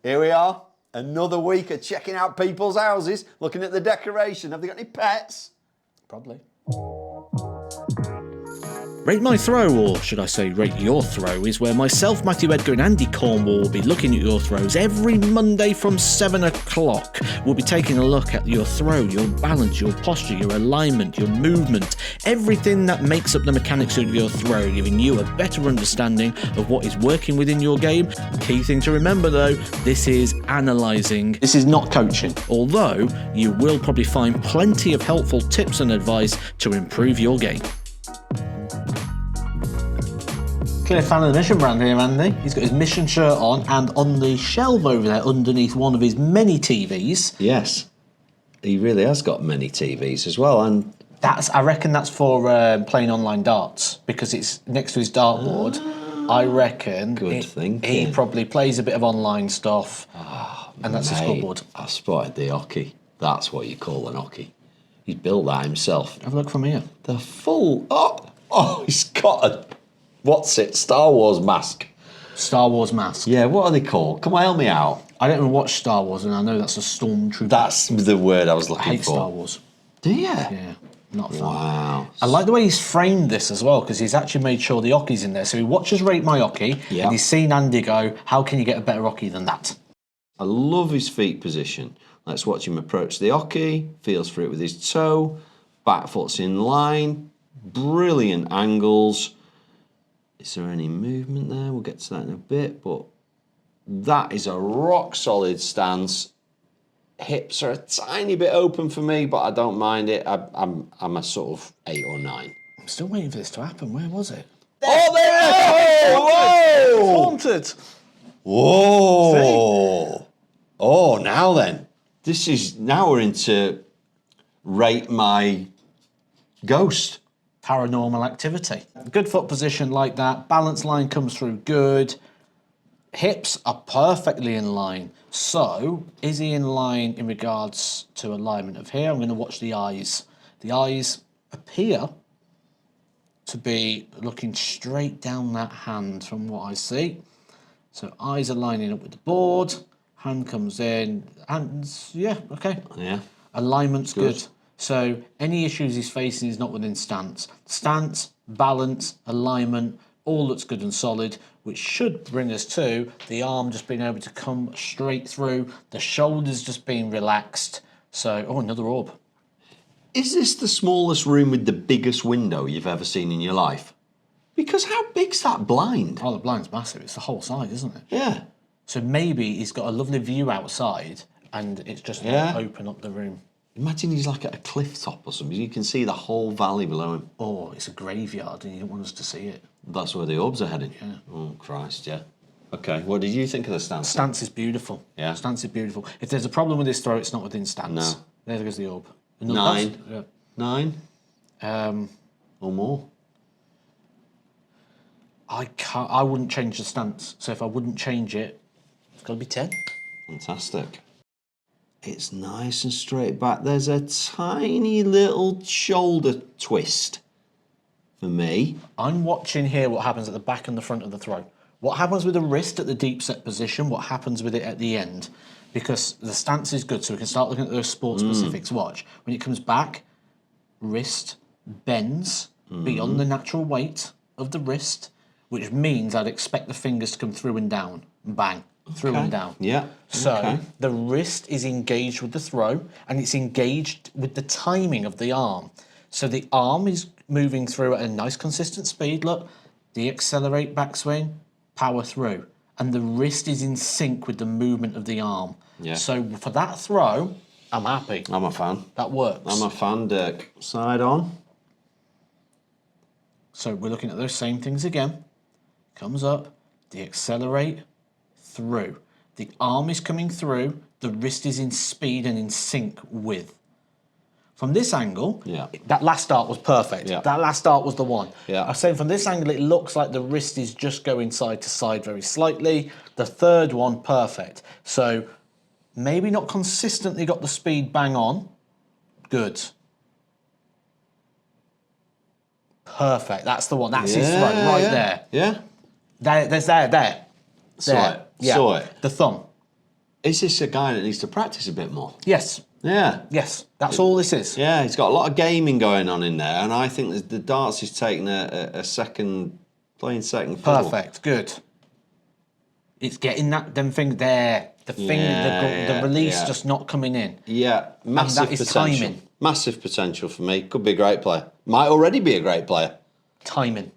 Here we are, another week of checking out people's houses, looking at the decoration. Have they got any pets? Probably. Rate My Throw, or should I say Rate Your Throw, is where myself, Matthew Edgar and Andy Cornwall will be looking at your throws every Monday from 7 o'clock. We'll be taking a look at your throw, your balance, your posture, your alignment, your movement, everything that makes up the mechanics of your throw, giving you a better understanding of what is working within your game. Key thing to remember though, this is analysing. This is not coaching. Although you will probably find plenty of helpful tips and advice to improve your game. Clear fan of the Mission brand here, Andy. He's got his Mission shirt on, and on the shelf over there, underneath one of his many TVs. Yes, he really has got many TVs as well, and I reckon that's for playing online darts, because it's next to his dartboard. I reckon he probably plays a bit of online stuff, and that's his scoreboard. I spotted the hockey. That's what you call an hockey. He built that himself. Have a look from here. The full... Oh, he's got a... What's it? Star Wars mask. Star Wars mask. Yeah, what are they called? Come on, help me out. I don't even watch Star Wars, and I know that's a stormtrooper. That's the word I was looking for. I hate Star Wars. Do you? Yeah, not a fan. Wow. I like the way he's framed this as well, because he's actually made sure the hockey's in there. So he watches Rate My Hockey, and he's seen Andy go, how can you get a better hockey than that? I love his feet position. Let's watch him approach the hockey, feels for it with his toe, back foot's in line, brilliant angles. Is there any movement there? We'll get to that in a bit, but that is a rock solid stance. Hips are a tiny bit open for me, but I don't mind it. I'm a sort of 8 or 9. I'm still waiting for this to happen. Where was it? Oh, there! Whoa! Haunted! Whoa! See? Oh, now then. Now we're into Rate My Ghost. Paranormal activity. Good foot position like that. Balance line comes through good. Hips are perfectly in line. So, is he in line in regards to alignment of here? I'm going to watch the eyes. The eyes appear to be looking straight down that hand from what I see. So, eyes are lining up with the board. Hand comes in. Hands, yeah, okay. Yeah. Alignment's good. So any issues he's facing is not within stance. Stance, balance, alignment, all looks good and solid, which should bring us to the arm just being able to come straight through, the shoulders just being relaxed. So, another orb. Is this the smallest room with the biggest window you've ever seen in your life? Because how big's that blind? Oh, the blind's massive. It's the whole side, isn't it? Yeah. So maybe he's got a lovely view outside and it's just going to open up the room. Imagine he's like at a cliff top or something. You can see the whole valley below him. Oh, it's a graveyard and you don't want us to see it. That's where the orbs are heading. Yeah. Oh, Christ, yeah. Okay, what did you think of the stance? Stance is beautiful. Yeah. Stance is beautiful. If there's a problem with this throw, it's not within stance. No. There goes the orb. 9. Yeah. 9? Or more? I wouldn't change the stance. So if I wouldn't change it, it's got to be 10. Fantastic. It's nice and straight back. There's a tiny little shoulder twist for me. I'm watching here what happens at the back and the front of the throw. What happens with the wrist at the deep set position, what happens with it at the end. Because the stance is good, so we can start looking at those sport specifics. Watch. When it comes back, wrist bends beyond the natural weight of the wrist, which means I'd expect the fingers to come through and down. Bang. Through and down. Yeah. So the wrist is engaged with the throw and it's engaged with the timing of the arm. So the arm is moving through at a nice consistent speed. Look, deaccelerate, backswing, power through. And the wrist is in sync with the movement of the arm. Yeah. So for that throw, I'm happy. I'm a fan. That works. I'm a fan, Dirk. Side on. So we're looking at those same things again. Comes up, deaccelerate, through. The arm is coming through, the wrist is in speed and in sync with. From this angle, that last start was perfect. Yeah. That last start was the one. Yeah. I was saying from this angle, it looks like the wrist is just going side to side very slightly. The third one, perfect. So maybe not consistently got the speed bang on. Good. Perfect. That's the one. That's his throw right there. Yeah. There. Saw it. Yeah. Saw it. The thumb. Is this a guy that needs to practice a bit more? Yes. Yeah. Yes. That's all this is. Yeah, he's got a lot of gaming going on in there, and I think that the darts is taking a second, playing second fiddle. Perfect. Good. It's getting them thing there. The thing, the release just not coming in. Yeah, massive that is potential. timing. Massive potential for me. Could be a great player. Might already be a great player. Timing.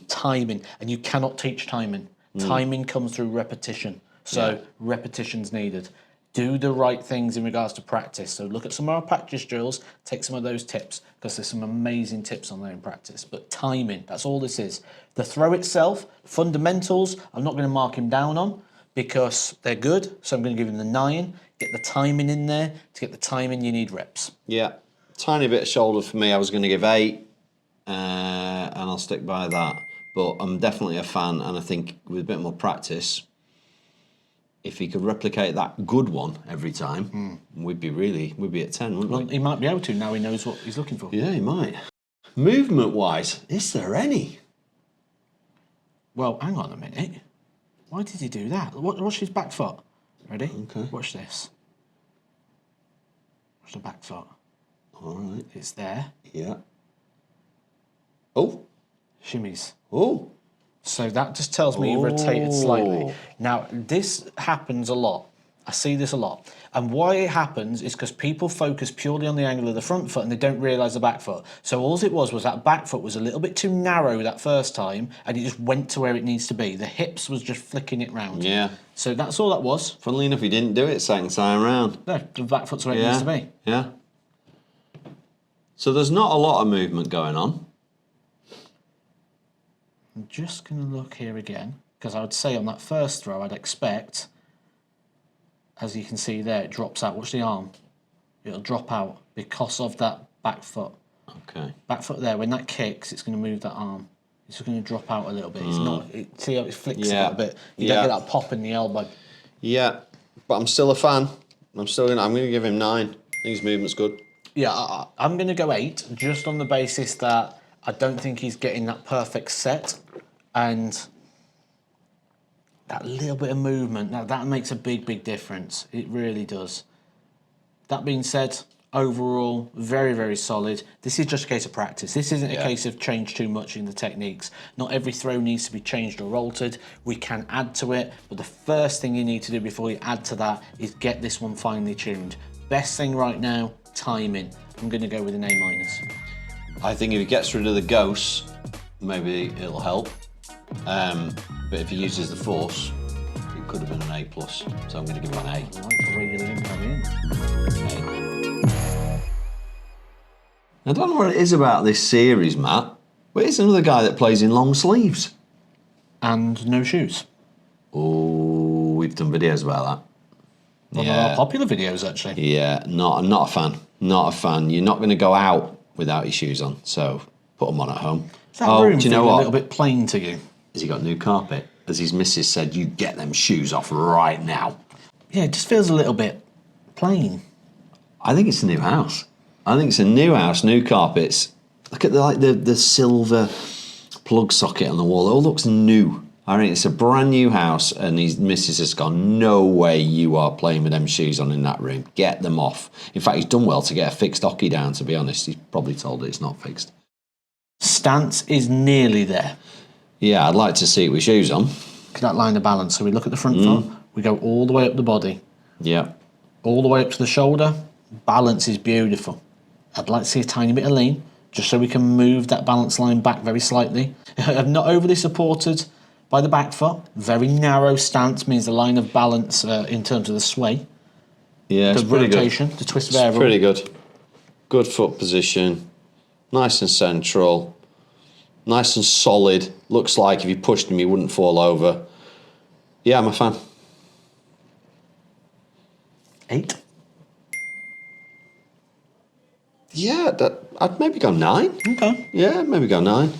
Timing. And you cannot teach timing. Timing comes through repetition. So repetition's needed. Do the right things in regards to practice. So look at some of our practice drills, take some of those tips, because there's some amazing tips on there in practice. But timing, that's all this is. The throw itself, fundamentals, I'm not going to mark him down on because they're good. So I'm going to give him the 9. Get the timing in there. To get the timing, you need reps. Yeah, tiny bit of shoulder for me. I was going to give 8, and I'll stick by that. But I'm definitely a fan, and I think with a bit more practice, if he could replicate that good one every time, we'd be at 10, wouldn't Well, we? he might be able to now he knows what he's looking for. Yeah, he might. Movement-wise, is there any? Well, hang on a minute. Why did he do that? Watch his back foot. Ready? Okay. Watch this. Watch the back foot. All right. It's there. Yeah. Oh. Shimmies. Oh. So that just tells me he rotated slightly. Now, this happens a lot. I see this a lot. And why it happens is because people focus purely on the angle of the front foot and they don't realise the back foot. So all it was that back foot was a little bit too narrow that first time and it just went to where it needs to be. The hips was just flicking it round. Yeah. So that's all that was. Funnily enough, he didn't do it second time round. No, the back foot's where it needs to be. Yeah. So there's not a lot of movement going on. I'm just going to look here again, because I would say on that first throw, I'd expect, as you can see there, it drops out. Watch the arm. It'll drop out because of that back foot. Okay. Back foot there, when that kicks, it's going to move that arm. It's just going to drop out a little bit. It's not. See how it flicks a little bit? You don't get that pop in the elbow. Yeah, but I'm still a fan. I'm going to give him 9. I think his movement's good. Yeah, I'm going to go 8, just on the basis that I don't think he's getting that perfect set. And that little bit of movement, that makes a big, big difference. It really does. That being said, overall, very, very solid. This is just a case of practice. This isn't a case of change too much in the techniques. Not every throw needs to be changed or altered. We can add to it, but the first thing you need to do before you add to that is get this one finely tuned. Best thing right now, timing. I'm going to go with an A-. I think if he gets rid of the ghosts, maybe it'll help. But if he uses the force, it could have been an A+. So I'm going to give him an A. I like the way you link that in. I don't know what it is about this series, Matt, but it's another guy that plays in long sleeves. And no shoes. Oh, we've done videos about that. One of our popular videos, actually. Yeah, not a fan. Not a fan. You're not going to go out without your shoes on, so put them on at home. Is that room do you know feeling what? a little bit plain to you? Has he got new carpet? As his missus said, you get them shoes off right now. Yeah, it just feels a little bit plain. I think it's a new house. I think it's a new house, new carpets. Look at the silver plug socket on the wall. It all looks new. I mean, it's a brand new house, and his missus has gone, no way you are playing with them shoes on in that room. Get them off. In fact, he's done well to get a fixed hockey down, to be honest. He's probably told it's not fixed. Stance is nearly there. Yeah, I'd like to see it with shoes on. That line of balance. So we look at the front foot, we go all the way up the body, Yeah. all the way up to the shoulder. Balance is beautiful. I'd like to see a tiny bit of lean, just so we can move that balance line back very slightly. I'm not overly supported by the back foot. Very narrow stance means the line of balance in terms of the sway. Yeah, it's the pretty rotation, good. the twist It's variable. pretty good. Good foot position. Nice and central. Nice and solid. Looks like if you pushed him, he wouldn't fall over. Yeah, I'm a fan. 8. Yeah, I'd maybe go 9. Okay. Yeah, maybe go 9.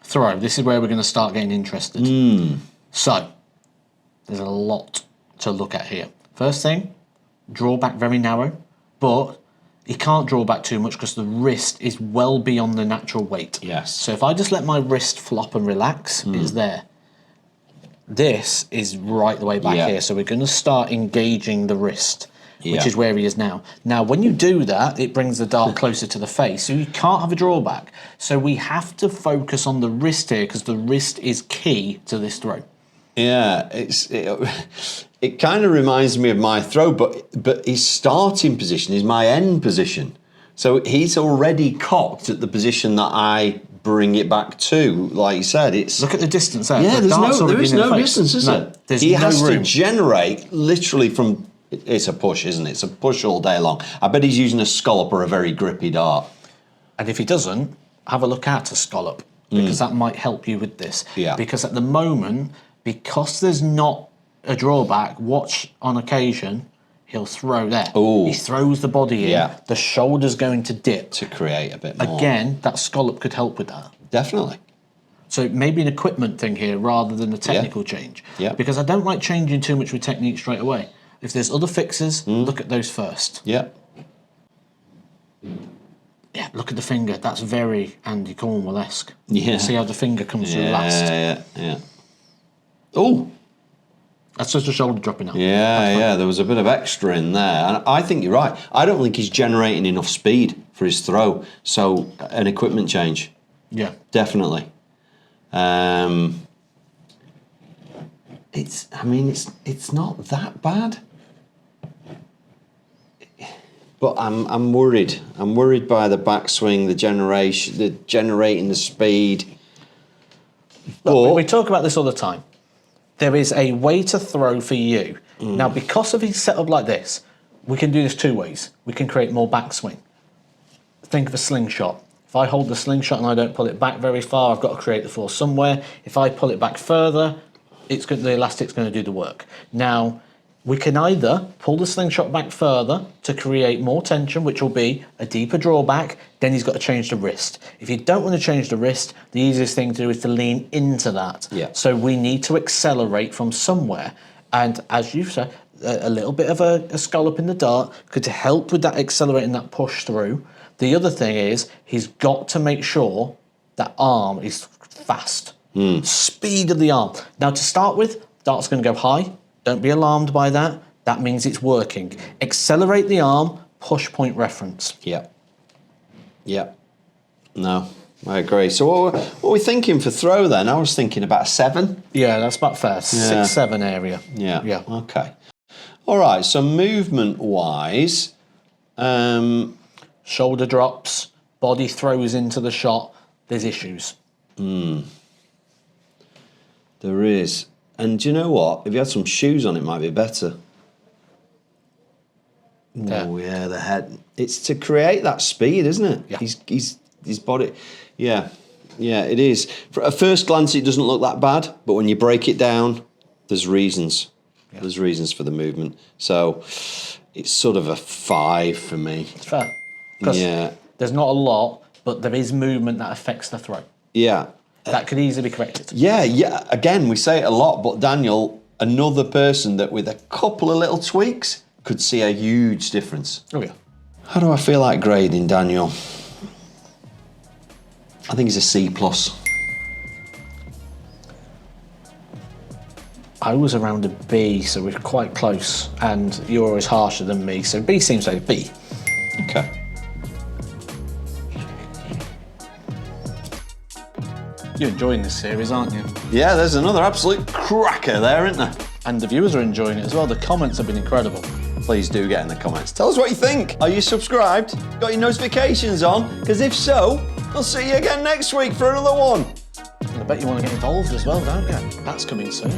Throw. This is where we're going to start getting interested. So, there's a lot to look at here. First thing, draw back very narrow, but he can't draw back too much because the wrist is well beyond the natural weight. Yes. So if I just let my wrist flop and relax, it's there. This is right the way back Yeah. here. So we're going to start engaging the wrist, which Yeah. is where he is now. Now, when you do that, it brings the dart closer to the face. So you can't have a drawback. So we have to focus on the wrist here because the wrist is key to this throw. Yeah, it kind of reminds me of my throw, but his starting position is my end position. So he's already cocked at the position that I bring it back to. Like you said, it's Look at the distance there. yeah. The There dart's already is in the no face. distance, is No, there? there's He no has room. to generate literally from. It's a push, isn't it? It's a push all day long. I bet he's using a scallop or a very grippy dart. And if he doesn't, have a look at a scallop because that might help you with this. Yeah. Because at the moment, because there's not a drawback, watch on occasion, he'll throw there. Ooh. He throws the body in, Yeah. the shoulder's going to dip. To create a bit more. Again, that scallop could help with that. Definitely. So maybe an equipment thing here rather than a technical change. Yeah. Because I don't like changing too much with technique straight away. If there's other fixes, look at those first. Yeah. Yeah, look at the finger. That's very Andy Cornwall-esque. Yeah. See how the finger comes through last. Yeah. Oh. That's just a shoulder dropping out. Yeah. There was a bit of extra in there, and I think you're right. I don't think he's generating enough speed for his throw. So an equipment change, Yeah. definitely. It's not that bad. But I'm worried. I'm worried by the backswing, the generating the speed. Look, we talk about this all the time. There is a way to throw for you. Now, because of his setup like this, we can do this two ways. We can create more backswing. Think of a slingshot. If I hold the slingshot and I don't pull it back very far, I've got to create the force somewhere. If I pull it back further, the elastic's going to do the work. Now, we can either pull the slingshot back further to create more tension, which will be a deeper drawback, then he's got to change the wrist. If you don't want to change the wrist, the easiest thing to do is to lean into that. Yeah. So we need to accelerate from somewhere. And as you've said, a little bit of a scallop in the dart could help with that accelerating that push through. The other thing is he's got to make sure that arm is fast. Speed of the arm. Now to start with, dart's going to go high. Don't be alarmed by that. That means it's working. Accelerate the arm, push point reference. Yeah. No, I agree. So what are we thinking for throw then? I was thinking about a 7. Yeah, that's about fair. 6-7 area. Yeah. Okay. All right. So movement-wise, Shoulder drops, body throws into the shot. There's issues. there is. And do you know what? If you had some shoes on, it might be better. Yeah. Oh yeah, the head. It's to create that speed, isn't it? Yeah. He's his body. Yeah, it is. For at first glance, it doesn't look that bad, but when you break it down, there's reasons. Yeah. There's reasons for the movement. So it's sort of a 5 for me. It's fair. Because there's not a lot, but there is movement that affects the throw. Yeah. That could easily be corrected. Yeah. Again, we say it a lot, but Daniel, another person that with a couple of little tweaks could see a huge difference. Oh, yeah. How do I feel like grading Daniel? I think he's a C+. I was around a B, so we're quite close, and you're always harsher than me, so B seems like B. Okay. You're enjoying this series, aren't you? Yeah, there's another absolute cracker there, isn't there? And the viewers are enjoying it as well. The comments have been incredible. Please do get in the comments. Tell us what you think. Are you subscribed? Got your notifications on? Because if so, we'll see you again next week for another one. And I bet you want to get involved as well, don't you? That's coming soon.